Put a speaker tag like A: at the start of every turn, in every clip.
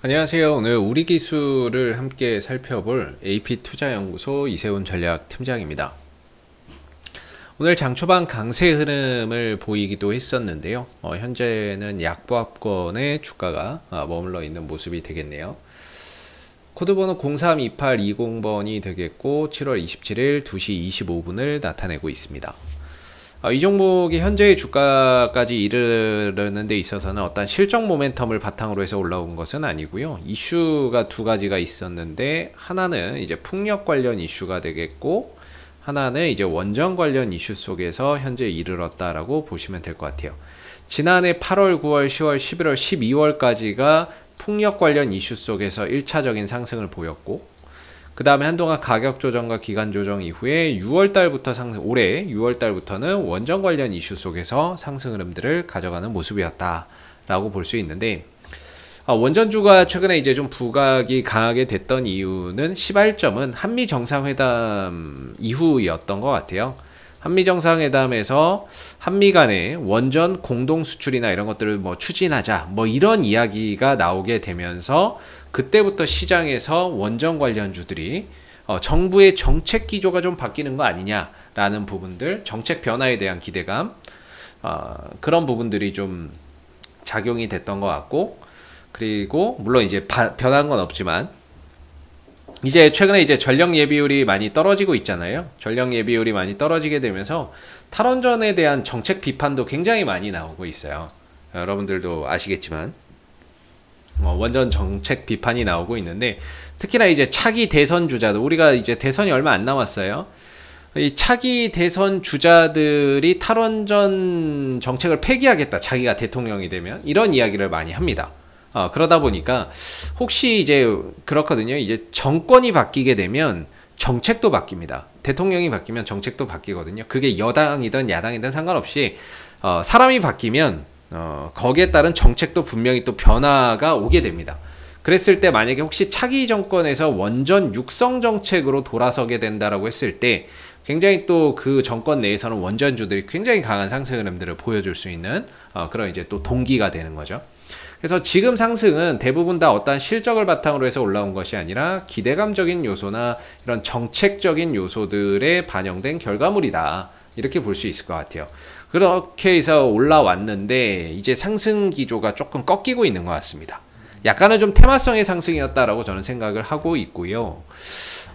A: 안녕하세요. 오늘 우리 기술을 함께 살펴볼 AP투자연구소 이세훈 전략팀장입니다. 오늘 장 초반 강세 흐름을 보이기도 했었는데요. 현재는 약보합권의 주가가 머물러 있는 모습이 되겠네요. 코드번호 032820번이 되겠고 7월 27일 2시 25분을 나타내고 있습니다. 이 종목이 현재의 주가까지 이르는 데 있어서는 어떤 실적 모멘텀을 바탕으로 해서 올라온 것은 아니고요. 이슈가 두 가지가 있었는데 하나는 이제 풍력 관련 이슈가 되겠고 하나는 이제 원전 관련 이슈 속에서 현재 이르렀다라고 보시면 될 것 같아요. 지난해 8월, 9월, 10월, 11월, 12월까지가 풍력 관련 이슈 속에서 1차적인 상승을 보였고 그 다음에 한동안 가격 조정과 기간 조정 이후에 6월달부터 올해 6월달부터는 원전 관련 이슈 속에서 상승 흐름들을 가져가는 모습이었다라고 볼 수 있는데, 원전주가 최근에 이제 좀 부각이 강하게 됐던 이유는 시발점은 한미 정상회담 이후였던 것 같아요. 한미 정상회담에서 한미 간의 원전 공동 수출이나 이런 것들을 추진하자 이런 이야기가 나오게 되면서 그때부터 시장에서 원전 관련주들이 정부의 정책 기조가 좀 바뀌는 거 아니냐라는 부분들, 정책 변화에 대한 기대감, 그런 부분들이 좀 작용이 됐던 것 같고, 그리고 물론 이제 변한 건 없지만 이제 최근에 이제 전력 예비율이 많이 떨어지고 있잖아요. 전력 예비율이 많이 떨어지게 되면서 탈원전에 대한 정책 비판도 굉장히 많이 나오고 있어요. 여러분들도 아시겠지만 원전 정책 비판이 나오고 있는데, 특히나 이제 차기 대선 주자들, 우리가 이제 대선이 얼마 안 남았어요. 이 차기 대선 주자들이 탈원전 정책을 폐기하겠다, 자기가 대통령이 되면, 이런 이야기를 많이 합니다. 그러다 보니까 혹시 이제 그렇거든요. 이제 정권이 바뀌게 되면 정책도 바뀝니다. 대통령이 바뀌면 정책도 바뀌거든요. 그게 여당이든 야당이든 상관없이 사람이 바뀌면 거기에 따른 정책도 분명히 또 변화가 오게 됩니다. 그랬을 때 만약에 혹시 차기 정권에서 원전 육성 정책으로 돌아서게 된다라고 했을 때 굉장히 또 그 정권 내에서는 원전주들이 굉장히 강한 상승 흐름들을 보여줄 수 있는 그런 이제 또 동기가 되는 거죠. 그래서 지금 상승은 대부분 다 어떤 실적을 바탕으로 해서 올라온 것이 아니라 기대감적인 요소나 이런 정책적인 요소들에 반영된 결과물이다, 이렇게 볼 수 있을 것 같아요. 그렇게 해서 올라왔는데 이제 상승 기조가 조금 꺾이고 있는 것 같습니다. 약간은 좀 테마성의 상승이었다라고 저는 생각을 하고 있고요.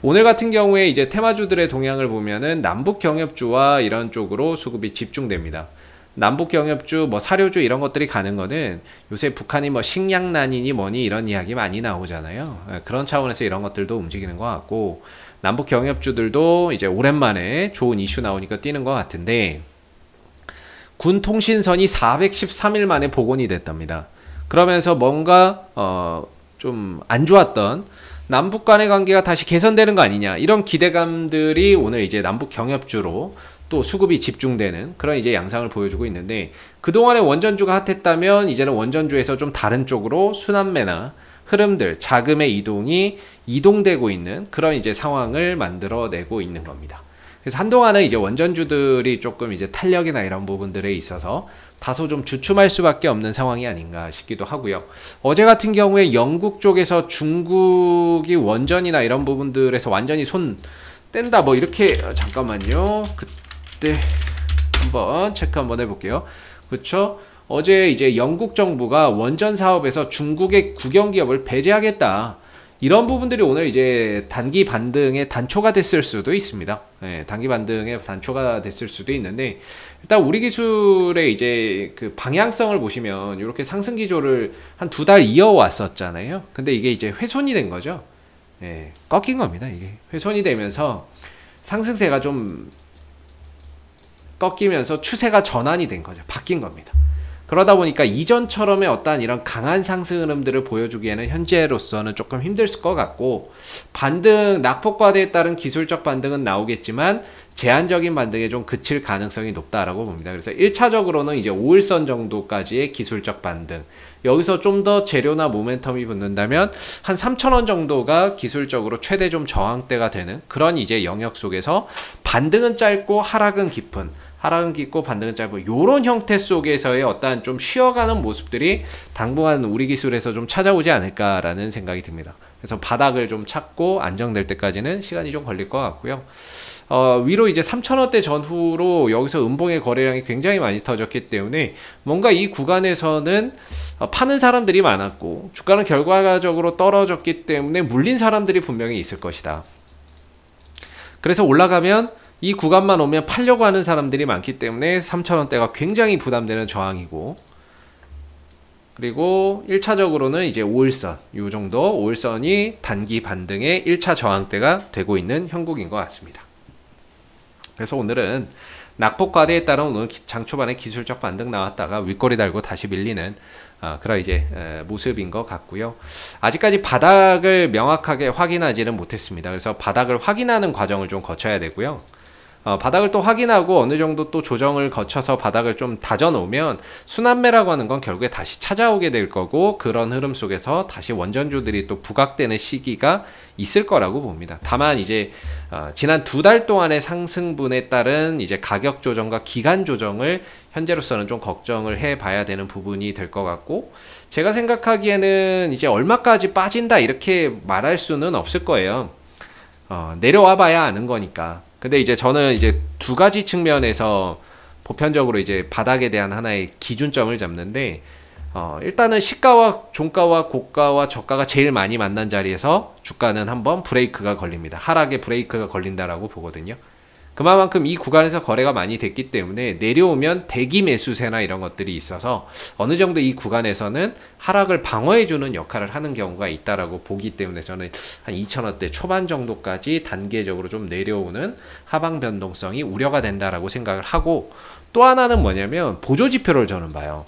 A: 오늘 같은 경우에 이제 테마주들의 동향을 보면은 남북 경협주와 이런 쪽으로 수급이 집중됩니다. 남북 경협주, 사료주 이런 것들이 가는 거는 요새 북한이 식량난이니 뭐니 이런 이야기 많이 나오잖아요. 그런 차원에서 이런 것들도 움직이는 것 같고, 남북 경협주들도 이제 오랜만에 좋은 이슈 나오니까 뛰는 것 같은데, 군 통신선이 413일 만에 복원이 됐답니다. 그러면서 뭔가 좀 안 좋았던 남북 간의 관계가 다시 개선되는 거 아니냐, 이런 기대감들이 오늘 이제 남북 경협주로 또 수급이 집중되는 그런 이제 양상을 보여주고 있는데, 그동안에 원전주가 핫했다면 이제는 원전주에서 좀 다른 쪽으로 순환매나 흐름들, 자금의 이동이 이동되고 있는 그런 이제 상황을 만들어내고 있는 겁니다. 그래서 한동안은 이제 원전주들이 조금 이제 탄력이나 이런 부분들에 있어서 다소 좀 주춤할 수밖에 없는 상황이 아닌가 싶기도 하고요. 어제 같은 경우에 영국 쪽에서 중국이 원전이나 이런 부분들에서 완전히 손 뗀다 이렇게, 잠깐만요. 그때 한번 체크 한번 해볼게요. 그렇죠? 어제 이제 영국 정부가 원전 사업에서 중국의 국영기업을 배제하겠다, 이런 부분들이 오늘 이제 단기 반등의 단초가 됐을 수도 있습니다. 네, 단기 반등의 단초가 됐을 수도 있는데, 일단 우리 기술의 이제 그 방향성을 보시면 이렇게 상승 기조를 한 2달 이어왔었잖아요. 근데 이게 이제 훼손이 된 거죠. 네, 꺾인 겁니다. 이게 훼손이 되면서 상승세가 좀 꺾이면서 추세가 전환이 된 거죠. 바뀐 겁니다. 그러다 보니까 이전처럼의 어떤 이런 강한 상승 흐름들을 보여주기에는 현재로서는 조금 힘들 것 같고, 반등, 낙폭과대에 따른 기술적 반등은 나오겠지만 제한적인 반등에 좀 그칠 가능성이 높다라고 봅니다. 그래서 1차적으로는 이제 5일선 정도까지의 기술적 반등, 여기서 좀 더 재료나 모멘텀이 붙는다면 한 3,000원 정도가 기술적으로 최대 좀 저항대가 되는 그런 이제 영역 속에서 반등은 짧고 하락은 깊은, 하락은 깊고 반등은 짧고 요런 형태 속에서의 어떤 좀 쉬어가는 모습들이 당분간 우리 기술에서 좀 찾아오지 않을까라는 생각이 듭니다. 그래서 바닥을 좀 찾고 안정될 때까지는 시간이 좀 걸릴 것 같고요. 위로 이제 3,000원대 전후로 여기서 음봉의 거래량이 굉장히 많이 터졌기 때문에 뭔가 이 구간에서는 파는 사람들이 많았고 주가는 결과적으로 떨어졌기 때문에 물린 사람들이 분명히 있을 것이다. 그래서 올라가면 이 구간만 오면 팔려고 하는 사람들이 많기 때문에 3,000원대가 굉장히 부담되는 저항이고, 그리고 1차적으로는 이제 5일선 요 정도 5일선이 단기 반등의 1차 저항대가 되고 있는 형국인 것 같습니다. 그래서 오늘은 낙폭 과대에 따른 오늘 장 초반에 기술적 반등 나왔다가 윗꼬리 달고 다시 밀리는 그런 이제 모습인 것 같고요. 아직까지 바닥을 명확하게 확인하지는 못했습니다. 그래서 바닥을 확인하는 과정을 좀 거쳐야 되고요. 바닥을 또 확인하고 어느 정도 또 조정을 거쳐서 바닥을 좀 다져 놓으면 순환매라고 하는 건 결국에 다시 찾아오게 될 거고, 그런 흐름 속에서 다시 원전주들이 또 부각되는 시기가 있을 거라고 봅니다. 다만 이제 지난 2달 동안의 상승분에 따른 이제 가격 조정과 기간 조정을 현재로서는 좀 걱정을 해 봐야 되는 부분이 될 것 같고, 제가 생각하기에는 이제 얼마까지 빠진다 이렇게 말할 수는 없을 거예요. 내려와 봐야 아는 거니까. 근데 이제 저는 이제 두 가지 측면에서 보편적으로 이제 바닥에 대한 하나의 기준점을 잡는데, 일단은 시가와 종가와 고가와 저가가 제일 많이 만난 자리에서 주가는 한번 브레이크가 걸립니다. 하락의 브레이크가 걸린다라고 보거든요. 그만큼 이 구간에서 거래가 많이 됐기 때문에 내려오면 대기 매수세나 이런 것들이 있어서 어느 정도 이 구간에서는 하락을 방어해주는 역할을 하는 경우가 있다라고 보기 때문에 저는 한 2,000원대 초반 정도까지 단계적으로 좀 내려오는 하방 변동성이 우려가 된다라고 생각을 하고, 또 하나는 뭐냐면 보조지표를 저는 봐요.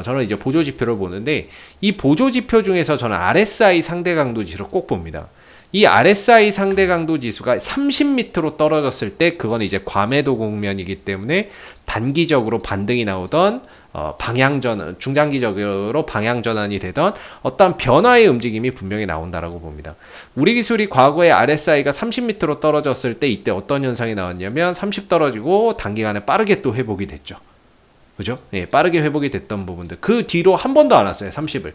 A: 저는 이제 보조지표를 보는데, 이 보조지표 중에서 저는 RSI 상대 강도 지수를 꼭 봅니다. 이 RSI 상대 강도 지수가 30m로 떨어졌을 때 그건 이제 과매도 국면이기 때문에 단기적으로 반등이 나오던 방향전환, 중장기적으로 방향전환이 되던 어떤 변화의 움직임이 분명히 나온다라고 봅니다. 우리 기술이 과거에 RSI가 30m로 떨어졌을 때 이때 어떤 현상이 나왔냐면 30 떨어지고 단기간에 빠르게 또 회복이 됐죠. 그죠? 예, 빠르게 회복이 됐던 부분들. 그 뒤로 한 번도 안 왔어요, 30을.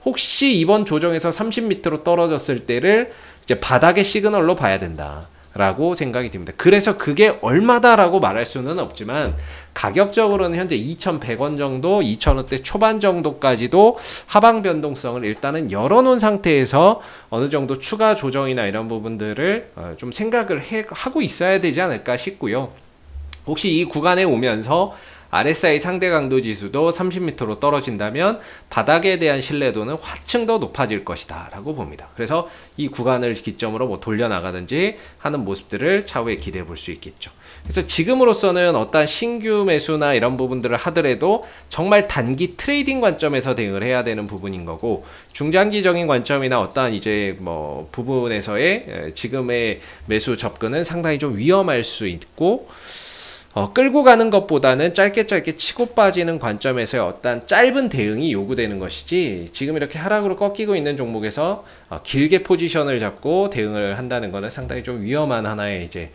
A: 혹시 이번 조정에서 30m로 떨어졌을 때를 이제 바닥의 시그널로 봐야 된다라고 생각이 듭니다. 그래서 그게 얼마다라고 말할 수는 없지만 가격적으로는 현재 2,100원 정도, 2,000원대 초반 정도까지도 하방 변동성을 일단은 열어놓은 상태에서 어느 정도 추가 조정이나 이런 부분들을 좀 생각을 하고 있어야 되지 않을까 싶고요. 혹시 이 구간에 오면서 RSI 상대 강도 지수도 30m로 떨어진다면 바닥에 대한 신뢰도는 화층 더 높아질 것이다 라고 봅니다. 그래서 이 구간을 기점으로 뭐 돌려나가든지 하는 모습들을 차후에 기대해 볼 수 있겠죠. 그래서 지금으로서는 어떤 신규 매수나 이런 부분들을 하더라도 정말 단기 트레이딩 관점에서 대응을 해야 되는 부분인 거고, 중장기적인 관점이나 어떤 이제 뭐 부분에서의 지금의 매수 접근은 상당히 좀 위험할 수 있고, 끌고 가는 것보다는 짧게 치고 빠지는 관점에서의 어떤 짧은 대응이 요구되는 것이지, 지금 이렇게 하락으로 꺾이고 있는 종목에서 길게 포지션을 잡고 대응을 한다는 것은 상당히 좀 위험한 하나의 이제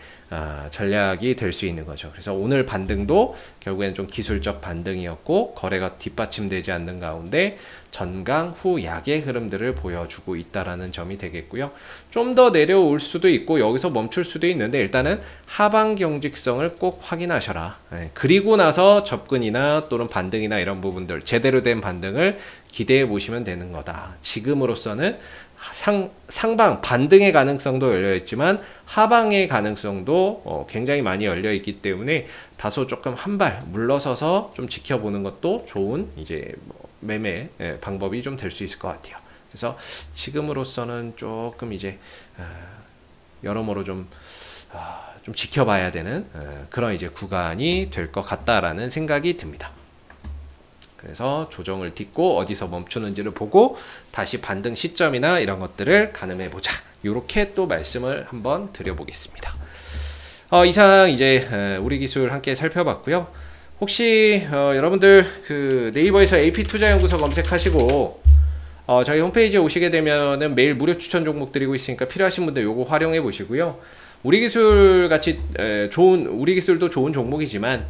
A: 전략이 될 수 있는 거죠. 그래서 오늘 반등도 결국에는 좀 기술적 반등이었고, 거래가 뒷받침되지 않는 가운데 전강 후 약의 흐름들을 보여주고 있다라는 점이 되겠고요. 좀 더 내려올 수도 있고 여기서 멈출 수도 있는데, 일단은 하방 경직성을 꼭 확인하셔라. 그리고 나서 접근이나 또는 반등이나 이런 부분들, 제대로 된 반등을 기대해 보시면 되는 거다. 지금으로서는 상방 반등의 가능성도 열려있지만 하방의 가능성도 굉장히 많이 열려있기 때문에 다소 조금 한 발 물러서서 좀 지켜보는 것도 좋은 이제 매매 방법이 좀 될 수 있을 것 같아요. 그래서 지금으로서는 조금 이제 여러모로 좀 지켜봐야 되는 그런 이제 구간이 될 것 같다라는 생각이 듭니다. 그래서 조정을 딛고 어디서 멈추는지를 보고 다시 반등 시점이나 이런 것들을 가늠해 보자. 이렇게 또 말씀을 한번 드려보겠습니다. 이상 이제 우리 기술 함께 살펴봤고요. 혹시 여러분들 그 네이버에서 AP투자연구소 검색하시고 저희 홈페이지에 오시게 되면은 매일 무료 추천 종목 드리고 있으니까 필요하신 분들 요거 활용해 보시고요. 우리 기술 같이 우리 기술도 좋은 종목이지만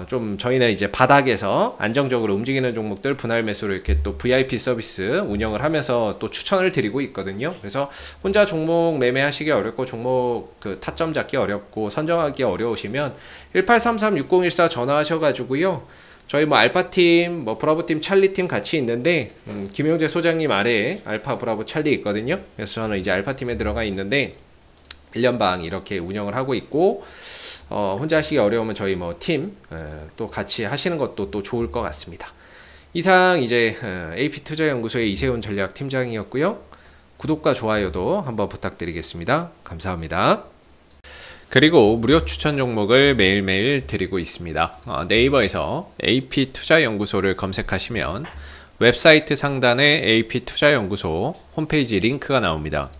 A: 좀 저희는 이제 바닥에서 안정적으로 움직이는 종목들 분할 매수로 이렇게 또 VIP 서비스 운영을 하면서 또 추천을 드리고 있거든요. 그래서 혼자 종목 매매하시기 어렵고 종목 그 타점 잡기 어렵고 선정하기 어려우시면 1833-6014 전화하셔가지고요. 저희 뭐 알파팀, 뭐 브라보팀, 찰리팀 같이 있는데 김용재 소장님 아래에 알파, 브라보, 찰리 있거든요. 그래서 저는 이제 알파팀에 들어가 있는데 1년 방 이렇게 운영을 하고 있고 혼자 하시기 어려우면 저희 뭐 팀 또 같이 하시는 것도 또 좋을 것 같습니다. 이상 이제 AP투자연구소의 이세훈 전략팀장이었고요. 구독과 좋아요도 한번 부탁드리겠습니다. 감사합니다. 그리고 무료 추천 종목을 매일매일 드리고 있습니다. 네이버에서 AP투자연구소를 검색하시면 웹사이트 상단에 AP투자연구소 홈페이지 링크가 나옵니다.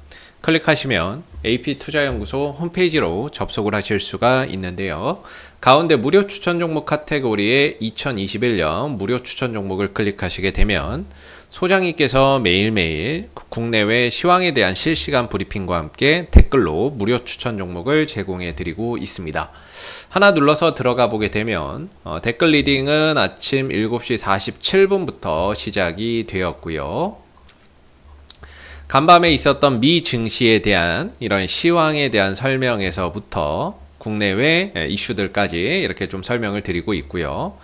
A: 클릭하시면 AP투자연구소 홈페이지로 접속을 하실 수가 있는데요. 가운데 무료 추천 종목 카테고리에 2021년 무료 추천 종목을 클릭하시게 되면 소장님께서 매일매일 국내외 시황에 대한 실시간 브리핑과 함께 댓글로 무료 추천 종목을 제공해 드리고 있습니다. 하나 눌러서 들어가 보게 되면 댓글 리딩은 아침 7시 47분부터 시작이 되었고요. 간밤에 있었던 미 증시에 대한 이런 시황에 대한 설명에서부터 국내외 이슈들까지 이렇게 좀 설명을 드리고 있고요.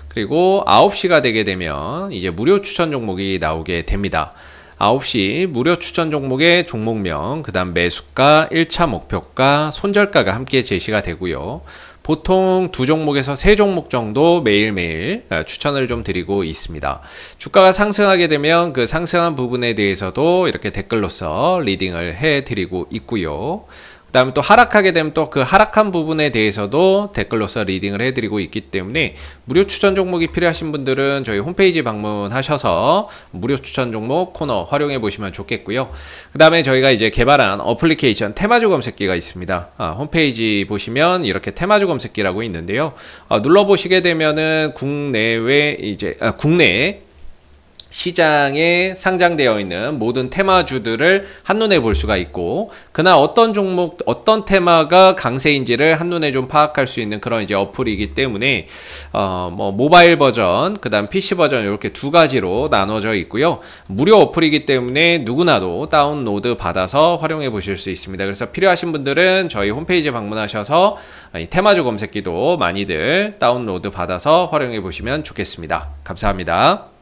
A: 그리고 9시가 되게 되면 이제 무료 추천 종목이 나오게 됩니다. 9시 무료 추천 종목의 종목명, 그 다음 매수가, 1차 목표가, 손절가가 함께 제시가 되고요. 보통 2종목에서 3종목 정도 매일매일 추천을 좀 드리고 있습니다. 주가가 상승하게 되면 그 상승한 부분에 대해서도 이렇게 댓글로서 리딩을 해 드리고 있고요. 그 다음에 또 하락하게 되면 또 그 하락한 부분에 대해서도 댓글로서 리딩을 해드리고 있기 때문에 무료 추천 종목이 필요하신 분들은 저희 홈페이지 방문하셔서 무료 추천 종목 코너 활용해 보시면 좋겠고요. 그 다음에 저희가 이제 개발한 어플리케이션 테마주 검색기가 있습니다. 홈페이지 보시면 이렇게 테마주 검색기라고 있는데요. 눌러보시게 되면은 국내외 이제 국내 시장에 상장되어 있는 모든 테마주들을 한눈에 볼 수가 있고, 그날 어떤 종목, 어떤 테마가 강세인지를 한눈에 좀 파악할 수 있는 그런 이제 어플이기 때문에, 뭐, 모바일 버전, 그 다음 PC 버전 이렇게 두 가지로 나눠져 있고요. 무료 어플이기 때문에 누구나도 다운로드 받아서 활용해 보실 수 있습니다. 그래서 필요하신 분들은 저희 홈페이지 방문하셔서 이 테마주 검색기도 많이들 다운로드 받아서 활용해 보시면 좋겠습니다. 감사합니다.